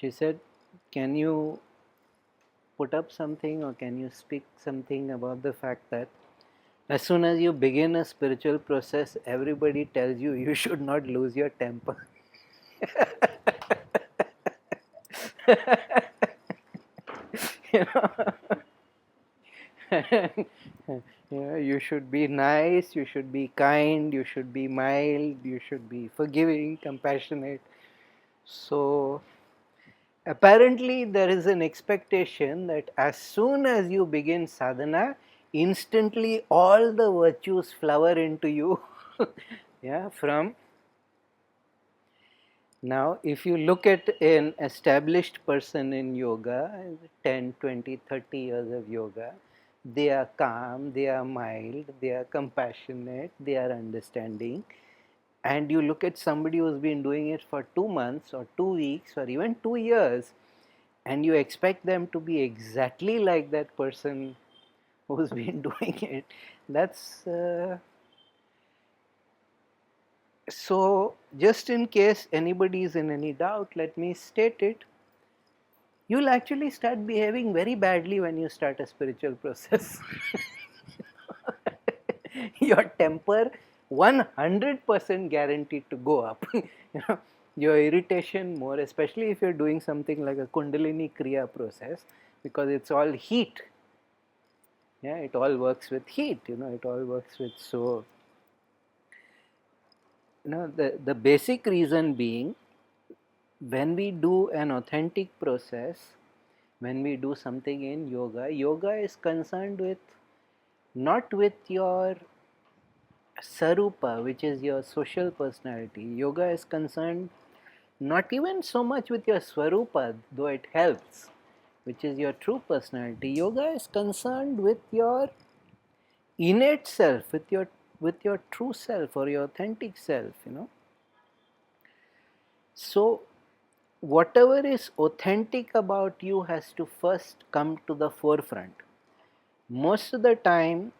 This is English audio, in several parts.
She said, can you put up something or can you speak something about the fact that as soon as you begin a spiritual process, everybody tells you you should not lose your temper. you know, you should be nice, you should be kind, you should be mild, you should be forgiving, compassionate. So apparently there is an expectation that as soon as you begin sadhana, instantly all the virtues flower into you. Yeah, from now, if you look at an established person in yoga, 10, 20, 30 years of yoga, they are calm, they are mild, they are compassionate, they are understanding. And you look at somebody who's been doing it for 2 months or 2 weeks or even 2 years, and you expect them to be exactly like that person who's been doing it. That's so, just in case anybody is in any doubt, let me state it. You'll actually start behaving very badly when you start a spiritual process. Your temper 100% guaranteed to go up. you know, your irritation more, especially if you're doing something like a Kundalini Kriya process, because it's all heat. Yeah, it all works with heat, it all works with so. The basic reason being, when we do an authentic process, when we do something in yoga, yoga is concerned with not with your sarupa, which is your social personality. Yoga is concerned not even so much with your swarupa, though it helps, which is your true personality. Yoga is concerned with your innate self, with your true self or your authentic self. So whatever is authentic about you has to first come to the forefront. Most of the time,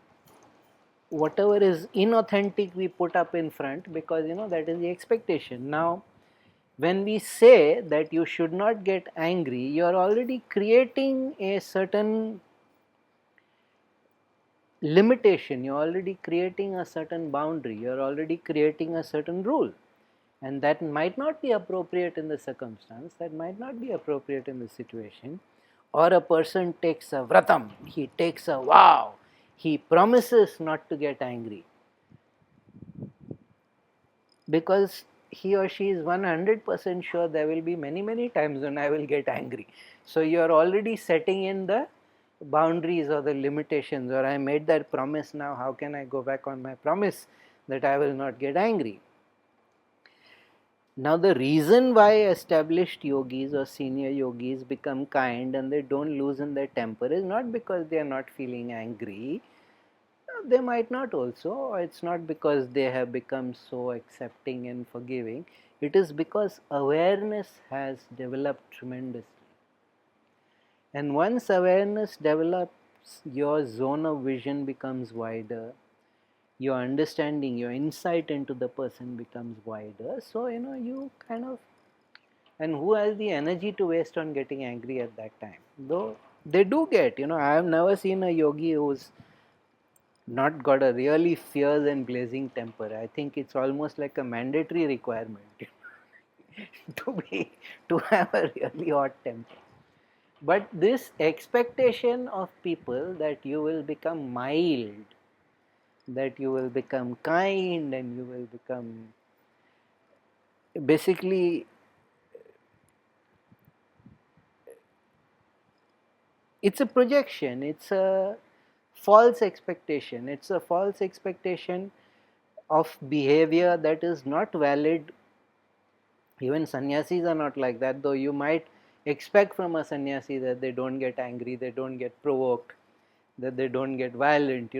whatever is inauthentic we put up in front, because that is the expectation. Now, when we say that you should not get angry, you are already creating a certain limitation, you're already creating a certain boundary, you're already creating a certain rule. And that might not be appropriate in the circumstance, that might not be appropriate in the situation. Or a person takes a vratam, he takes a vow, he promises not to get angry, because he or she is 100% sure there will be many times when I will get angry. So you are already setting in the boundaries or the limitations, or I made that promise, now how can I go back on my promise that I will not get angry. Now, the reason why established yogis or senior yogis become kind and they don't loosen their temper is not because they are not feeling angry. They might not also. It's not because they have become so accepting and forgiving. It is because awareness has developed tremendously. And once awareness develops, your zone of vision becomes wider. Your understanding, your insight into the person becomes wider. So, you kind of, and who has the energy to waste on getting angry at that time? Though they do get, I have never seen a yogi who's not got a really fierce and blazing temper. I think it's almost like a mandatory requirement to be to have a really hot temper. But this expectation of people that you will become mild, that you will become kind, and you will become basically, it's a projection, it's a false expectation, it's a false expectation of behavior that is not valid. Even sannyasis are not like that, though you might expect from a sannyasi that they don't get angry, they don't get provoked, that they don't get violent,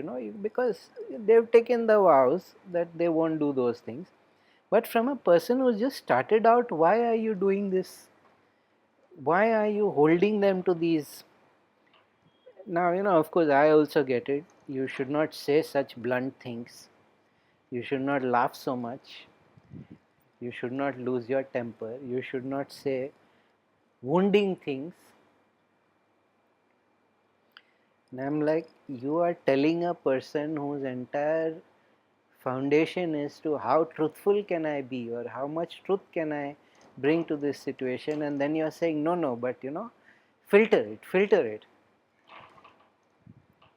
because they've taken the vows that they won't do those things. But from a person who just started out, why are you doing this? Why are you holding them to these? Now, of course, I also get it. You should not say such blunt things. You should not laugh so much. You should not lose your temper. You should not say wounding things. And I'm like, you are telling a person whose entire foundation is to how truthful can I be, or how much truth can I bring to this situation, and then you're saying no, but filter it.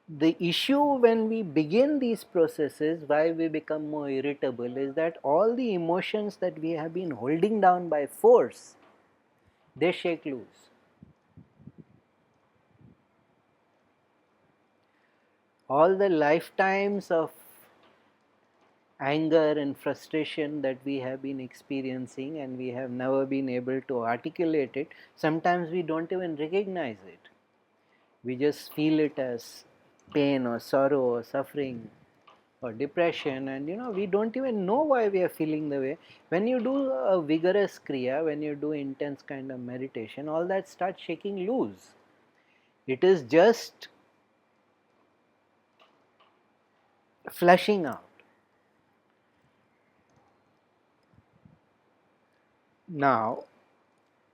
The issue when we begin these processes, why we become more irritable, is that all the emotions that we have been holding down by force, they shake loose. All the lifetimes of anger and frustration that we have been experiencing, and we have never been able to articulate it, sometimes we don't even recognize it. We just feel it as pain or sorrow or suffering or depression, and we don't even know why we are feeling the way. When you do a vigorous kriya, when you do intense kind of meditation, all that starts shaking loose. It is just flushing out. Now,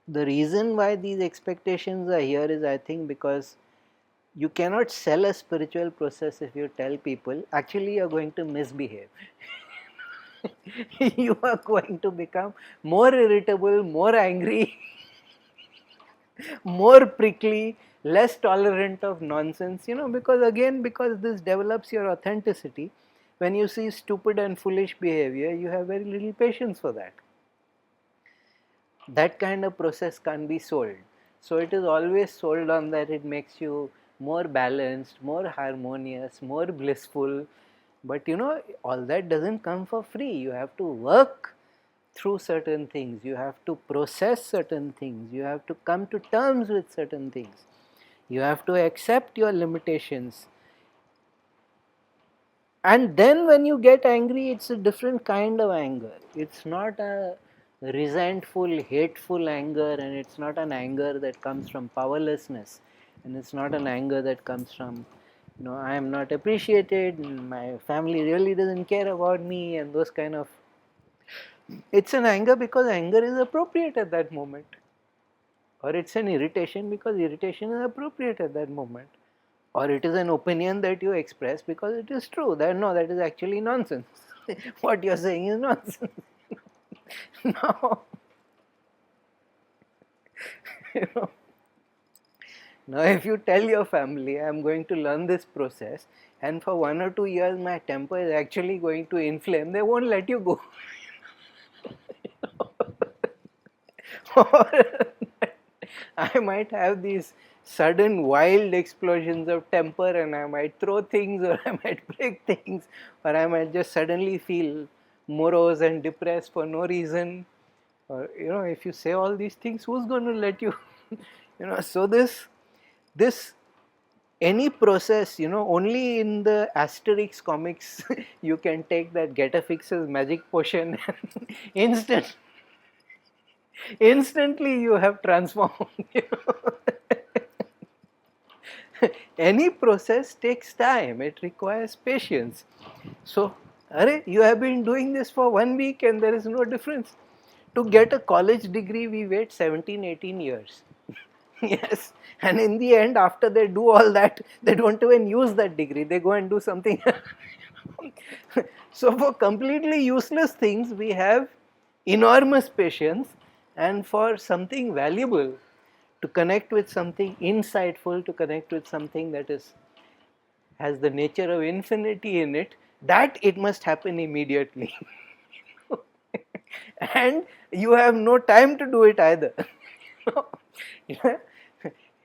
the reason why these expectations are here is, I think, because you cannot sell a spiritual process if you tell people actually you're going to misbehave. You are going to become more irritable, more angry, more prickly, less tolerant of nonsense, because this develops your authenticity. When you see stupid and foolish behavior, you have very little patience for that. That kind of process can't be sold. So it is always sold on that it makes you more balanced, more harmonious, more blissful. But all that doesn't come for free. You have to work through certain things, you have to process certain things, you have to come to terms with certain things, you have to accept your limitations. And then when you get angry, it's a different kind of anger. It's not a resentful, hateful anger, and it's not an anger that comes from powerlessness, and it's not an anger that comes from, I am not appreciated, my family really doesn't care about me, and those kind of. It's an anger because anger is appropriate at that moment, or it's an irritation because irritation is appropriate at that moment, or it is an opinion that you express because it is true. That is actually nonsense. What you're saying is nonsense. Now, you know, now if you tell your family, I'm going to learn this process, and for 1 or 2 years my temper is actually going to inflame, they won't let you go. Or I might have these sudden wild explosions of temper, and I might throw things, or I might break things, or I might just suddenly feel morose and depressed for no reason. Or if you say all these things, who's going to let you? So this any process, only in the Asterix comics you can take that Getafix's magic potion and instantly you have transformed. Any process takes time, it requires patience. So, you have been doing this for 1 week and there is no difference. To get a college degree, we wait 17, 18 years. Yes, and in the end, after they do all that, they don't even use that degree, they go and do something. So, for completely useless things, we have enormous patience, and for something valuable, to connect with something insightful, to connect with something that has the nature of infinity in it, that it must happen immediately. And you have no time to do it either.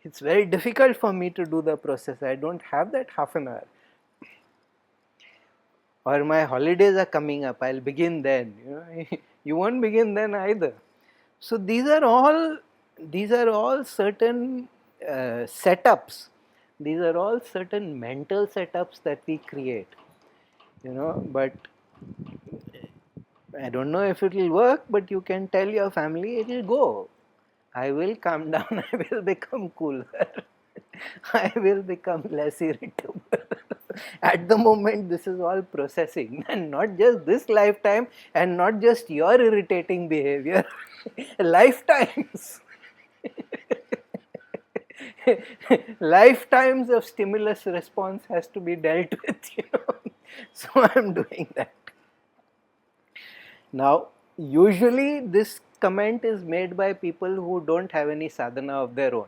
It's very difficult for me to do the process. I don't have that half an hour. Or my holidays are coming up, I'll begin then. You won't begin then either. So these are all certain setups. These are all certain mental setups that we create. But I don't know if it will work, but you can tell your family it will go. I will calm down, I will become cooler, I will become less irritable. At the moment, this is all processing, and not just this lifetime, and not just your irritating behavior, lifetimes. lifetimes of stimulus response has to be dealt with. So I'm doing that. Now, usually this comment is made by people who don't have any sadhana of their own.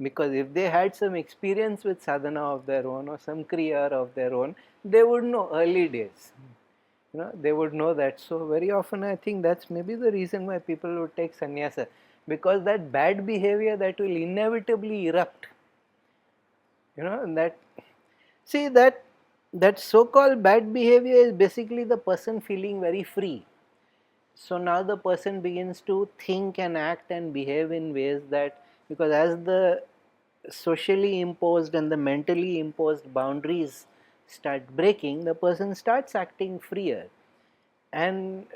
Because if they had some experience with sadhana of their own or some kriya of their own, they would know early days. They would know that. So very often I think that's maybe the reason why people would take sannyasa, because that bad behavior that will inevitably erupt, and that so-called bad behavior is basically the person feeling very free. So now the person begins to think and act and behave in ways that, because as the socially imposed and the mentally imposed boundaries start breaking, the person starts acting freer. And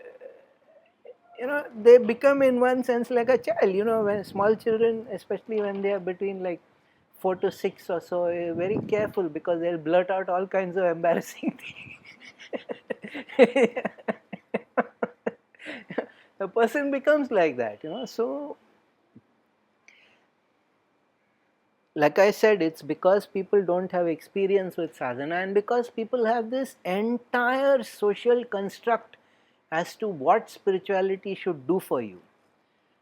they become in one sense like a child. When small children, especially when they are between like 4 to 6 or so, very careful, because they'll blurt out all kinds of embarrassing things. The person becomes like that. So like I said, it's because people don't have experience with sadhana, and because people have this entire social construct as to what spirituality should do for you.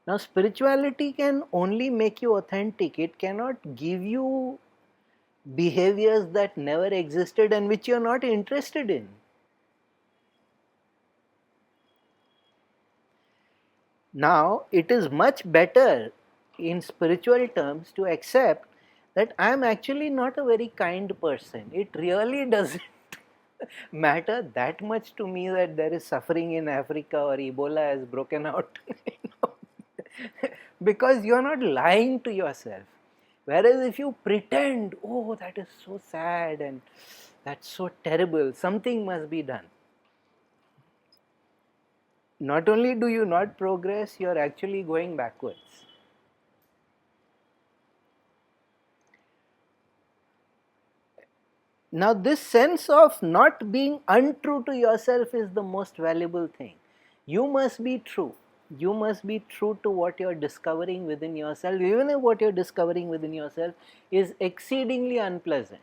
Now, spirituality can only make you authentic. It cannot give you behaviors that never existed and which you are not interested in. Now, it is much better in spiritual terms to accept that I am actually not a very kind person. It really doesn't matter that much to me that there is suffering in Africa or Ebola has broken out. Because you are not lying to yourself. Whereas if you pretend, oh, that is so sad and that's so terrible, something must be done. Not only do you not progress, you are actually going backwards. Now, this sense of not being untrue to yourself is the most valuable thing. You must be true. You must be true to what you're discovering within yourself, even if what you're discovering within yourself is exceedingly unpleasant.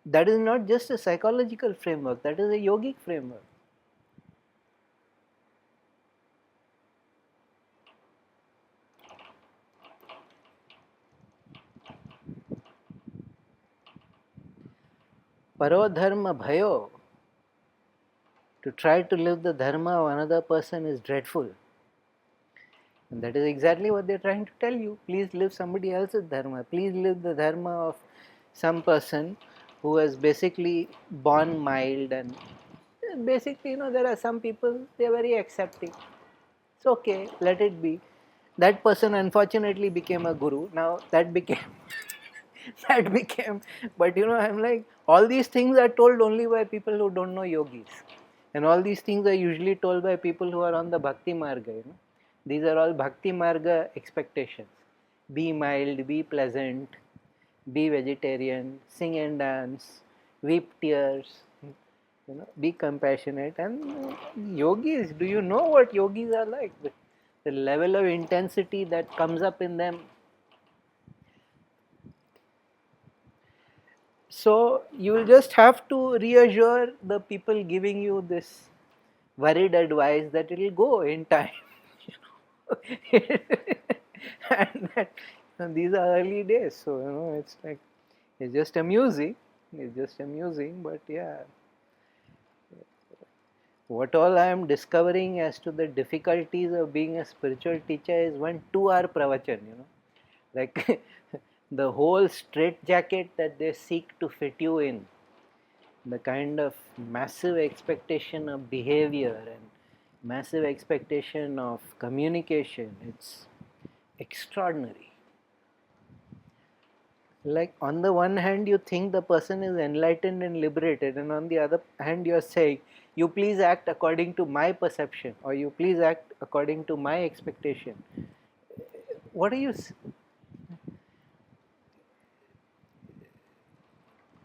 That is not just a psychological framework, that is a yogic framework. Paro dharma bhayo. To try to live the dharma of another person is dreadful. And that is exactly what they're trying to tell you. Please live somebody else's dharma. Please live the dharma of some person who was basically born mild, and basically, there are some people, they're very accepting. It's okay, let it be. That person unfortunately became a guru. Now that became that became, but I'm like, all these things are told only by people who don't know yogis. And all these things are usually told by people who are on the bhakti marga. These are all bhakti marga expectations. Be mild, be pleasant, be vegetarian, sing and dance, weep tears, be compassionate. And yogis, do you know what yogis are like? The level of intensity that comes up in them. So you will just have to reassure the people giving you this worried advice that it will go in time. And that, these are early days, so it's like, it's just amusing. But yeah, what all I am discovering as to the difficulties of being a spiritual teacher is 1 2 hour pravachan. Like the whole straitjacket that they seek to fit you in, the kind of massive expectation of behavior and massive expectation of communication, it's extraordinary. Like on the one hand you think the person is enlightened and liberated, and on the other hand you are saying, you please act according to my perception, or you please act according to my expectation. What are you,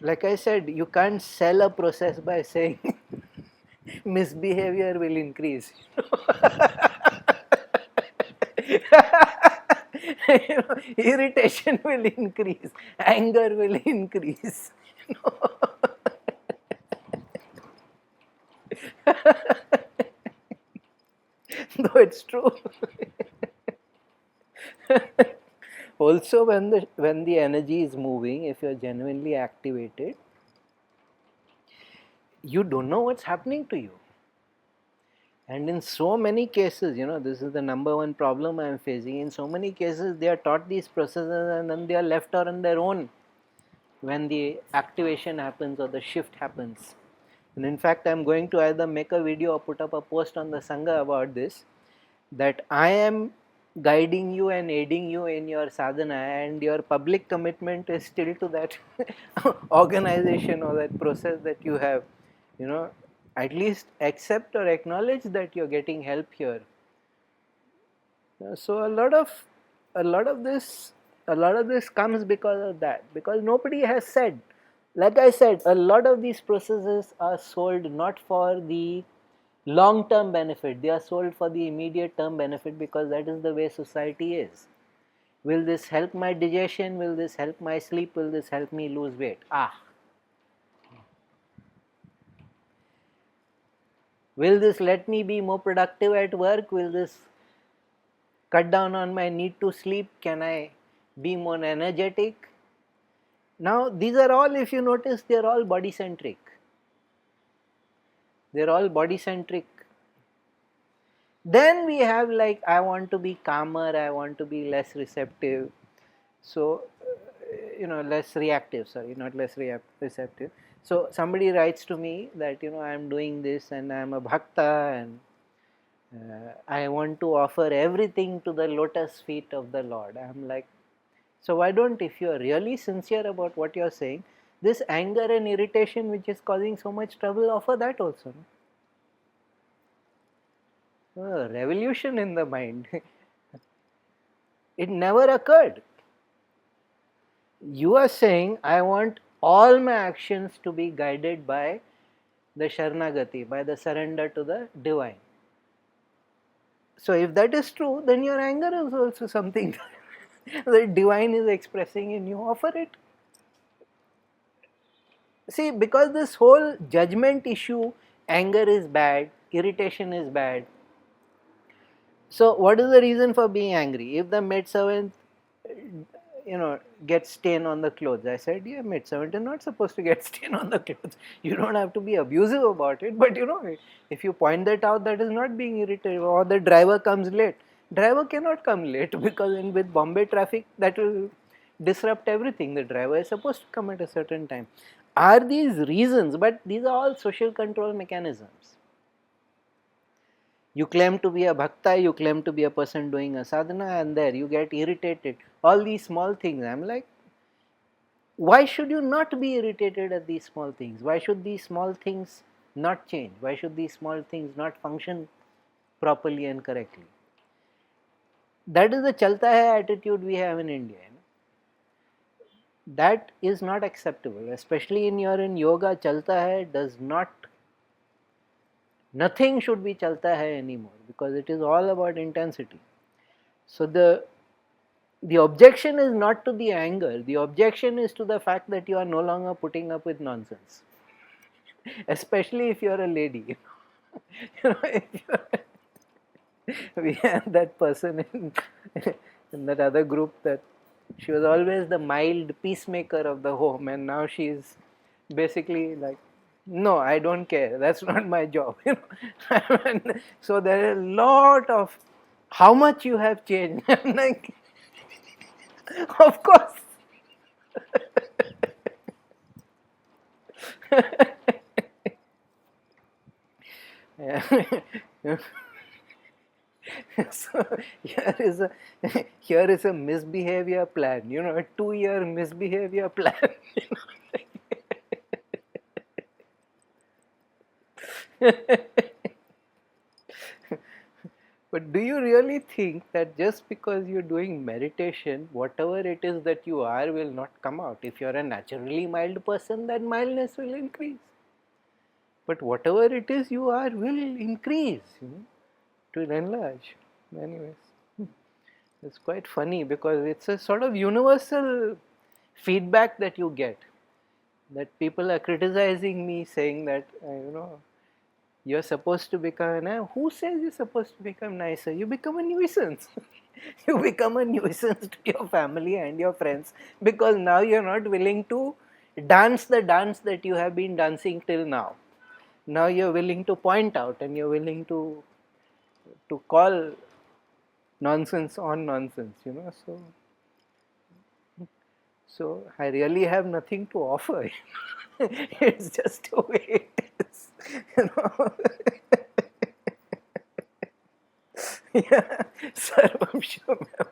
like I said, you can't sell a process by saying misbehavior will increase. Irritation will increase, anger will increase. Though it's true. Also, when the energy is moving, if you're genuinely activated, you don't know what's happening to you. And in so many cases, this is the number one problem I am facing. In so many cases, they are taught these processes and then they are left on their own when the activation happens or the shift happens. And in fact, I'm going to either make a video or put up a post on the Sangha about this, that I am guiding you and aiding you in your sadhana, and your public commitment is still to that organization or that process that you have. At least accept or acknowledge that you're getting help here. So a lot of this comes because of that, because nobody has said, like I said, a lot of these processes are sold not for the long term benefit, they are sold for the immediate term benefit, because that is the way society is. Will this help my digestion? Will this help my sleep? Will this help me lose weight? Will this let me be more productive at work? Will this cut down on my need to sleep? Can I be more energetic? Now, these are all, if you notice, they are all body centric. They are all body centric. Then we have, like, I want to be calmer, I want to be less receptive. So, less reactive, sorry, not less receptive. So, somebody writes to me that, I am doing this and I am a bhakta and I want to offer everything to the lotus feet of the Lord. I am like, so why don't, if you are really sincere about what you are saying, this anger and irritation which is causing so much trouble, offer that also. Revolution in the mind. It never occurred. You are saying, I want all my actions to be guided by the Sharanagati, by the surrender to the divine. So if that is true, then your anger is also something the divine is expressing in you. Offer it. See, because this whole judgment issue, anger is bad, irritation is bad. So what is the reason for being angry? If the maidservant, gets stain on the clothes, I said, yeah, maidservant is not supposed to get stain on the clothes. You don't have to be abusive about it, but if you point that out, that is not being irritated. Or the driver comes late. Driver cannot come late because with Bombay traffic, that will disrupt everything. The driver is supposed to come at a certain time. Are these reasons? But these are all social control mechanisms. You claim to be a bhakta, you claim to be a person doing a sadhana, and there you get irritated. All these small things. I'm like, why should you not be irritated at these small things? Why should these small things not change? Why should these small things not function properly and correctly? That is the chalta hai attitude we have in India. That is not acceptable, especially in yoga. Chalta hai does not, nothing should be chalta hai anymore, because it is all about intensity. So the objection is not to the anger, the objection is to the fact that you are no longer putting up with nonsense. Especially if you are a lady. We had that person in that other group, that she was always the mild peacemaker of the home, and now she is basically like, no, I don't care, that's not my job. So there is a lot of, how much you have changed. I'm like, of course. So here is a misbehavior plan, a 2-year misbehavior plan. But do you really think that just because you're doing meditation, whatever it is that you are will not come out? If you're a naturally mild person, that mildness will increase. but whatever it is you are will increase, it will enlarge. Anyways, it's quite funny because it's a sort of universal feedback that you get, that people are criticizing me, saying that you're supposed to become, who says you're supposed to become nicer? You become a nuisance. You become a nuisance to your family and your friends because now you're not willing to dance the dance that you have been dancing till now. Now you're willing to point out and you're willing to call nonsense on nonsense, so I really have nothing to offer. It's just the way it is, Yeah, Sarvam Shubham.